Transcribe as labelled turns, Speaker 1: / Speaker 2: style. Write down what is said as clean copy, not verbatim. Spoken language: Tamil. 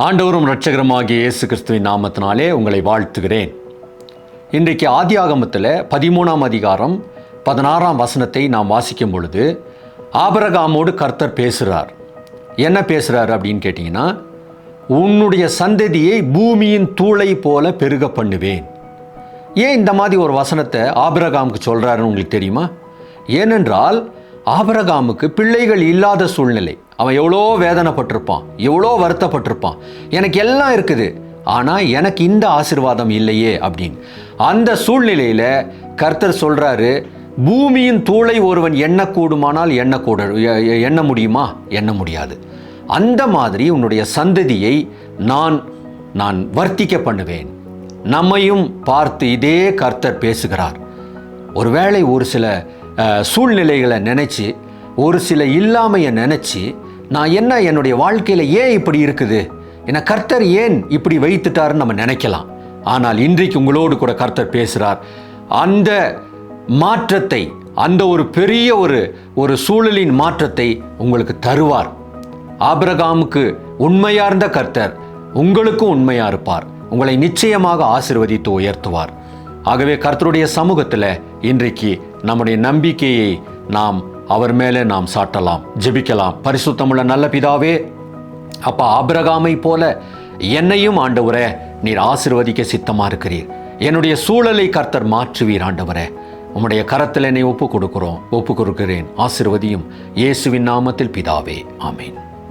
Speaker 1: ஆண்டவரும் இரட்சகருமாகிய இயேசு கிறிஸ்துவின் நாமத்தினாலே உங்களை வாழ்த்துகிறேன். இன்றைக்கு ஆதியாகமத்தில் 13ஆம் அதிகாரம் 16ஆம் வசனத்தை நாம் வாசிக்கும் பொழுது ஆபிரகாமோடு கர்த்தர் பேசுகிறார். என்ன பேசுகிறார் அப்படின்னு கேட்டிங்கன்னா, உன்னுடைய சந்ததியை பூமியின் தூளை போல பெருக பண்ணுவேன். ஏன் இந்த மாதிரி ஒரு வசனத்தை ஆபிரகாமுக்கு சொல்கிறாருன்னு உங்களுக்கு தெரியுமா? ஏனென்றால் ஆபிரகாமுக்கு பிள்ளைகள் இல்லாத சூழ்நிலை. அவன் எவ்வளோ வேதனைப்பட்டிருப்பான், எவ்வளோ வருத்தப்பட்டிருப்பான். எனக்கு எல்லாம் இருக்குது, ஆனால் எனக்கு இந்த ஆசீர்வாதம் இல்லையே அப்படின்னு. அந்த சூழ்நிலையில் கர்த்தர் சொல்கிறாரு, பூமியின் தூளை ஒருவன் எண்ணக்கூடுமானால் எண்ண முடியுமா? எண்ண முடியாது. அந்த மாதிரி உன்னுடைய சந்ததியை நான் வர்த்திக்க பண்ணுவேன். நம்மையும் பார்த்து இதே கர்த்தர் பேசுகிறார். ஒருவேளை ஒரு சில சூழ்நிலைகளை நினச்சி, ஒரு சில இல்லாமையை நினச்சி, நான் என்னுடைய வாழ்க்கையில் ஏன் இப்படி இருக்குது, என்னை கர்த்தர் ஏன் இப்படி வைத்துட்டாருன்னு நம்ம நினைக்கலாம். ஆனால் இன்றைக்கு உங்களோடு கூட கர்த்தர் பேசுகிறார். அந்த மாற்றத்தை, அந்த ஒரு பெரிய ஒரு சூழலின் மாற்றத்தை உங்களுக்கு தருவார். ஆபிரகாமுக்கு உண்மையார்ந்த கர்த்தர் உங்களுக்கும் உண்மையாக இருப்பார். உங்களை நிச்சயமாக ஆசீர்வதித்து உயர்த்துவார். ஆகவே கர்த்தருடைய சமூகத்தில் இன்றைக்கு நம்முடைய நம்பிக்கையை நாம் அவர் மேலே நாம் சாட்டலாம், ஜெபிக்கலாம். பரிசுத்தமுள்ள நல்ல பிதாவே, அப்பா, ஆபிரகாமை போல என்னையும் ஆண்டவரே நீர் ஆசீர்வதிக்க சித்தமாக இருக்கிறீர். என்னுடைய சூழலை கர்த்தர் மாற்றுவீர் ஆண்டவரே. உம்முடைய கரத்தில் என்னை ஒப்பு கொடுக்கிறேன். ஆசீர்வதியும் இயேசுவின் நாமத்தில் பிதாவே, ஆமேன்.